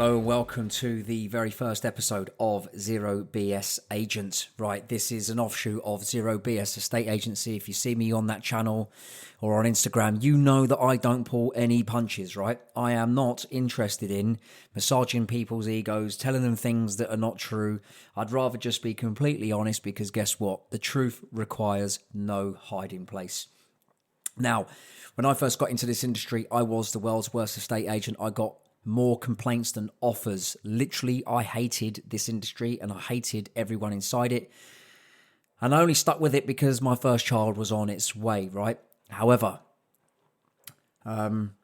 Hello and welcome to the very first episode of Zero BS Agent. Right, this is an offshoot of Zero BS Estate Agency. If you see me on that channel or on Instagram, you know that I don't pull any punches, right? I am not interested in massaging people's egos, telling them things that are not true. I'd rather just be completely honest because guess what? The truth requires no hiding place. Now, when I first got into this industry, I was the world's worst estate agent. I got more complaints than offers. Literally, I hated this industry and I hated everyone inside it. And I only stuck with it because my first child was on its way, right? However, back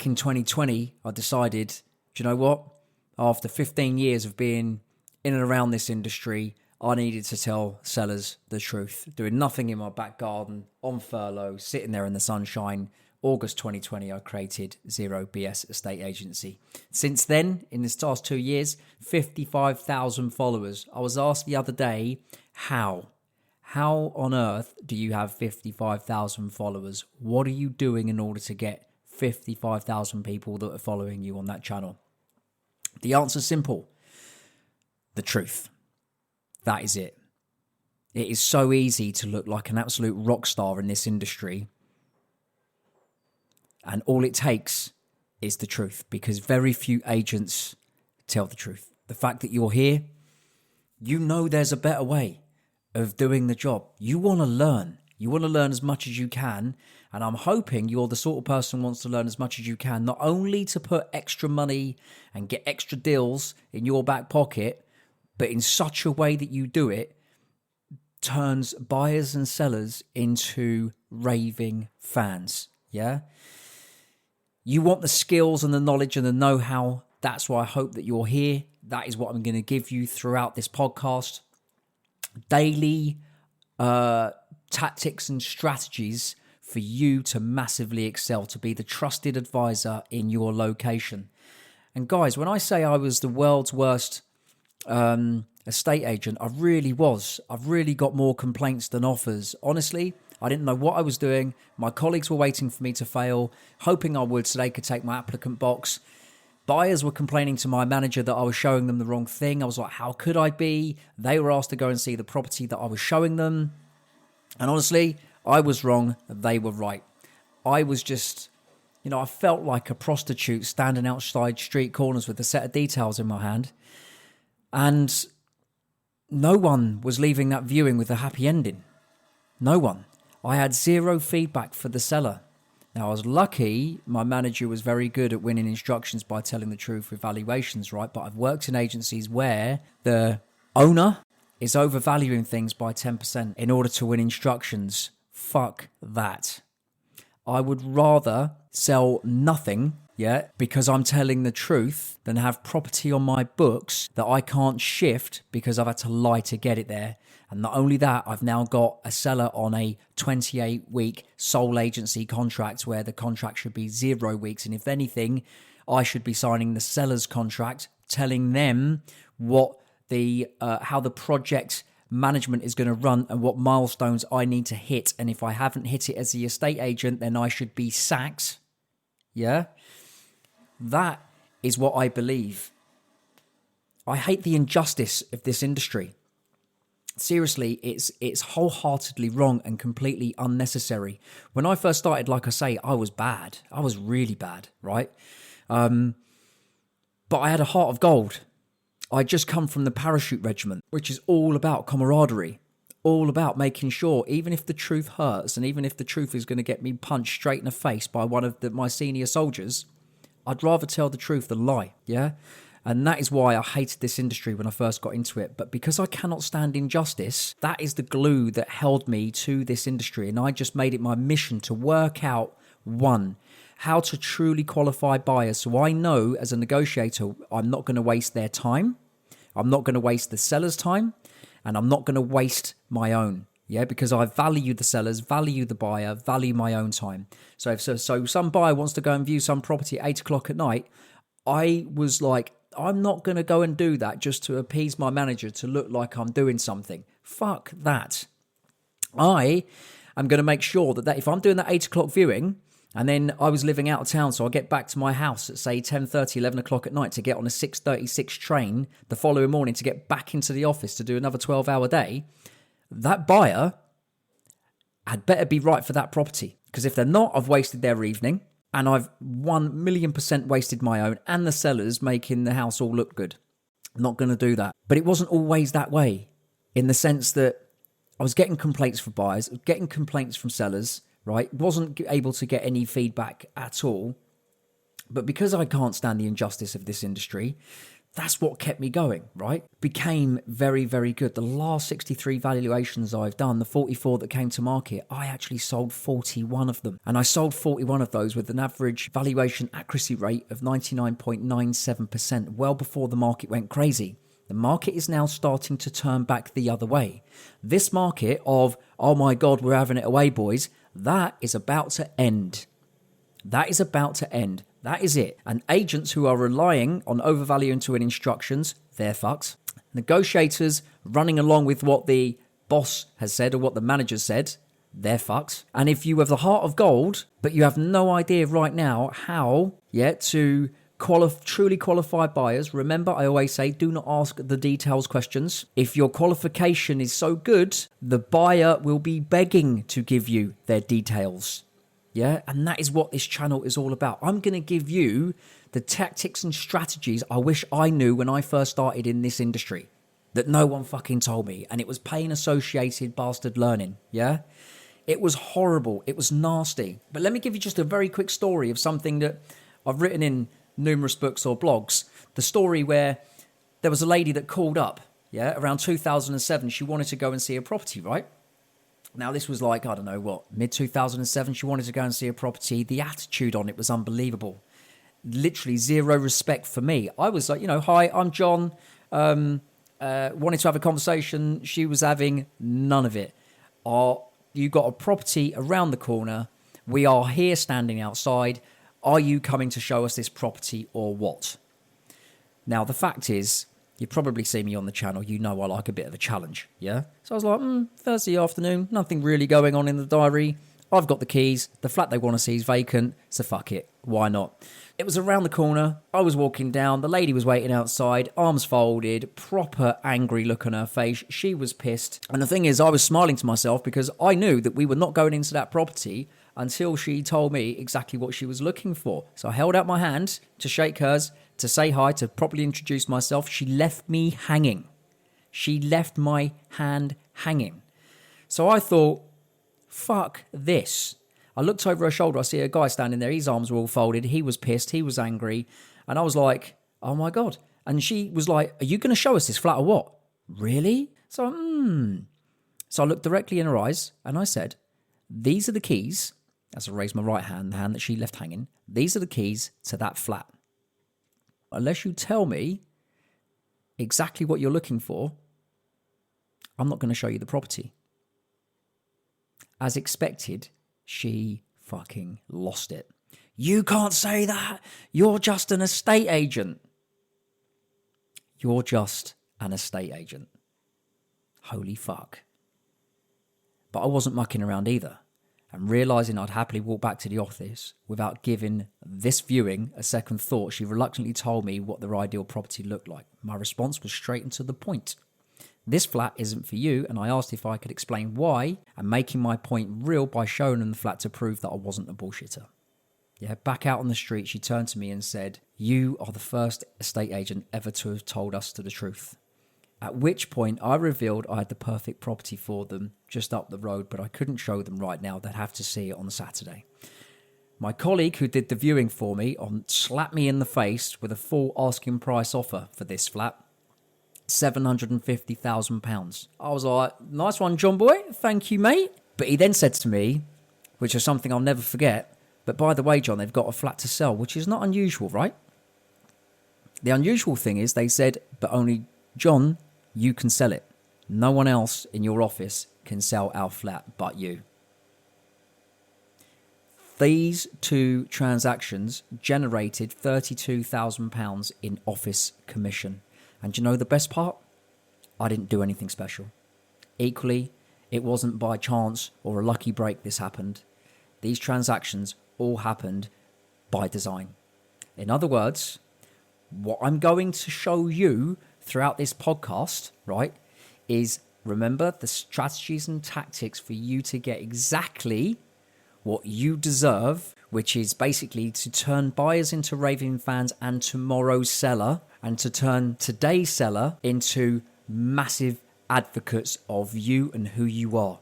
in 2020, I decided, do you know what? After 15 years of being in and around this industry, I needed to tell sellers the truth. Doing nothing in my back garden, on furlough, sitting there in the sunshine. August 2020, I created Zero BS Estate Agency. Since then, in this last 2 years, 55,000 followers. I was asked the other day, how on earth do you have 55,000 followers? What are you doing in order to get 55,000 people that are following you on that channel? The answer's simple. The truth. That is it. It is so easy to look like an absolute rock star in this industry. And all it takes is the truth, because very few agents tell the truth. The fact that you're here, you know there's a better way of doing the job. You want to learn. You want to learn as much as you can. And I'm hoping you're the sort of person who wants to learn as much as you can, not only to put extra money and get extra deals in your back pocket, but in such a way that you do it turns buyers and sellers into raving fans. Yeah? You want the skills and the knowledge and the know-how. That's why I hope that you're here. That is what I'm going to give you throughout this podcast. Daily tactics and strategies for you to massively excel, to be the trusted advisor in your location. And guys, when I say I was the world's worst estate agent, I really was. I've really got more complaints than offers. Honestly, I didn't know what I was doing. My colleagues were waiting for me to fail, hoping I would so they could take my applicant box. Buyers were complaining to my manager that I was showing them the wrong thing. I was like, how could I be? They were asked to go and see the property that I was showing them. And honestly, I was wrong. They were right. I was just, I felt like a prostitute standing outside street corners with a set of details in my hand. And no one was leaving that viewing with a happy ending. No one. I had zero feedback for the seller. Now, I was lucky my manager was very good at winning instructions by telling the truth with valuations, right? But I've worked in agencies where the owner is overvaluing things by 10% in order to win instructions. Fuck that. I would rather sell nothing, because I'm telling the truth, than have property on my books that I can't shift because I've had to lie to get it there. And not only that, I've now got a seller on a 28-week sole agency contract where the contract should be 0 weeks. And if anything, I should be signing the seller's contract, telling them what how the project management is going to run and what milestones I need to hit. And if I haven't hit it as the estate agent, then I should be sacked. Yeah? That is what I believe. I hate the injustice of this industry. Seriously, it's wholeheartedly wrong and completely unnecessary. When I first started, like I say, I was bad. I was really bad, right? But I had a heart of gold. I just come from the parachute regiment, which is all about camaraderie, all about making sure, even if the truth hurts and even if the truth is going to get me punched straight in the face by one of my senior soldiers, I'd rather tell the truth than lie, yeah? And that is why I hated this industry when I first got into it. But because I cannot stand injustice, that is the glue that held me to this industry. And I just made it my mission to work out, one, how to truly qualify buyers. So I know as a negotiator, I'm not going to waste their time. I'm not going to waste the seller's time. And I'm not going to waste my own. Yeah, because I value the sellers, value the buyer, value my own time. So if some buyer wants to go and view some property at 8 o'clock at night, I was like, I'm not going to go and do that just to appease my manager to look like I'm doing something. Fuck that. I am going to make sure that if I'm doing that 8 o'clock viewing And then I was living out of town, so I get back to my house at, say, 10:30, 11 o'clock at night to get on a 6:36 train the following morning to get back into the office to do another 12-hour day. That buyer had better be right for that property. Because if they're not, I've wasted their evening, and I've 1,000,000% wasted my own and the sellers, making the house all look good. I'm not going to do that. But it wasn't always that way, in the sense that I was getting complaints from buyers, getting complaints from sellers, right? Wasn't able to get any feedback at all. But because I can't stand the injustice of this industry, that's what kept me going, right? Became very, very good. The last 63 valuations I've done, the 44 that came to market, I actually sold 41 of them. And I sold 41 of those with an average valuation accuracy rate of 99.97%, well before the market went crazy. The market is now starting to turn back the other way. This market of, oh my God, we're having it away, boys, that is about to end. That is about to end. That is it. And agents who are relying on overvaluing to win instructions, they're fucked. Negotiators running along with what the boss has said or what the manager said, they're fucked. And if you have the heart of gold, but you have no idea right now how to truly qualified buyers, remember, I always say, do not ask the details questions. If your qualification is so good, the buyer will be begging to give you their details. Yeah, and that is what this channel is all about. I'm going to give you the tactics and strategies I wish I knew when I first started in this industry that no one fucking told me. And it was pain-associated bastard learning, yeah? It was horrible. It was nasty. But let me give you just a very quick story of something that I've written in numerous books or blogs. The story where there was a lady that called up, yeah, around 2007. She wanted to go and see a property, right? Now, this was like, I don't know what, mid-2007. She wanted to go and see a property. The attitude on it was unbelievable. Literally zero respect for me. I was like, hi, I'm John. Wanted to have a conversation. She was having none of it. You got a property around the corner. We are here standing outside. Are you coming to show us this property or what? Now, the fact is, you probably see me on the channel. You know I like a bit of a challenge, yeah? So I was like, Thursday afternoon, nothing really going on in the diary. I've got the keys. The flat they want to see is vacant, so fuck it. Why not? It was around the corner. I was walking down. The lady was waiting outside, arms folded, proper angry look on her face. She was pissed. And the thing is, I was smiling to myself because I knew that we were not going into that property until she told me exactly what she was looking for. So I held out my hand to shake hers, to say hi, to properly introduce myself. She left me hanging. She left my hand hanging. So I thought, fuck this. I looked over her shoulder. I see a guy standing there. His arms were all folded. He was pissed. He was angry. And I was like, oh my God. And she was like, are you going to show us this flat or what? Really? So, So I looked directly in her eyes and I said, these are the keys. As I raised my right hand, the hand that she left hanging. These are the keys to that flat. Unless you tell me exactly what you're looking for, I'm not going to show you the property. As expected, she fucking lost it. You can't say that. You're just an estate agent. You're just an estate agent. Holy fuck. But I wasn't mucking around either. And realising I'd happily walk back to the office without giving this viewing a second thought, she reluctantly told me what their ideal property looked like. My response was straight and to the point. This flat isn't for you, and I asked if I could explain why, and making my point real by showing them the flat to prove that I wasn't a bullshitter. Yeah, back out on the street, she turned to me and said, you are the first estate agent ever to have told us the truth. At which point I revealed I had the perfect property for them just up the road, but I couldn't show them right now. They'd have to see it on Saturday. My colleague who did the viewing for me slapped me in the face with a full asking price offer for this flat. £750,000. I was like, nice one, John boy. Thank you, mate. But he then said to me, which is something I'll never forget, but by the way, John, they've got a flat to sell, which is not unusual, right? The unusual thing is they said, but only John, you can sell it. No one else in your office can sell our flat but you. These two transactions generated £32,000 in office commission. And do you know the best part? I didn't do anything special. Equally, it wasn't by chance or a lucky break this happened. These transactions all happened by design. In other words, what I'm going to show you throughout this podcast, right, is remember the strategies and tactics for you to get exactly what you deserve, which is basically to turn buyers into raving fans and tomorrow's seller, and to turn today's seller into massive advocates of you and who you are.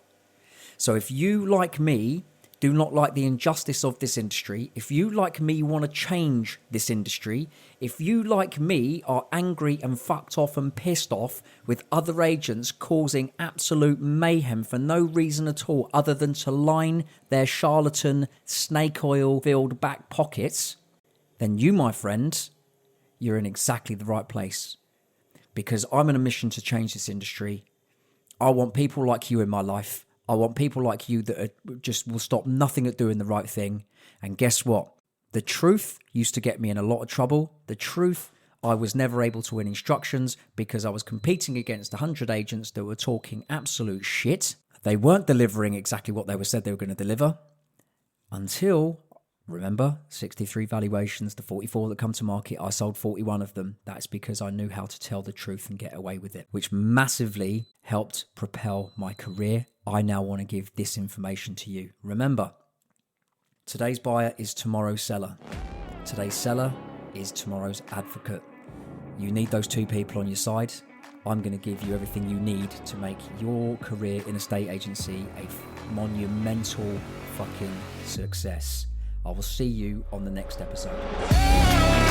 So if you, like me, do not like the injustice of this industry, if you, like me, want to change this industry, if you, like me, are angry and fucked off and pissed off with other agents causing absolute mayhem for no reason at all other than to line their charlatan, snake oil-filled back pockets, then you, my friend, you're in exactly the right place. Because I'm on a mission to change this industry. I want people like you in my life. I want people like you that just will stop nothing at doing the right thing. And guess what? The truth used to get me in a lot of trouble. The truth, I was never able to win instructions because I was competing against 100 agents that were talking absolute shit. They weren't delivering exactly what they said they were going to deliver until, remember, 63 valuations, the 44 that come to market, I sold 41 of them. That's because I knew how to tell the truth and get away with it, which massively helped propel my career. I now want to give this information to you. Remember, today's buyer is tomorrow's seller. Today's seller is tomorrow's advocate. You need those two people on your side. I'm going to give you everything you need to make your career in a estate agency a monumental fucking success. I will see you on the next episode.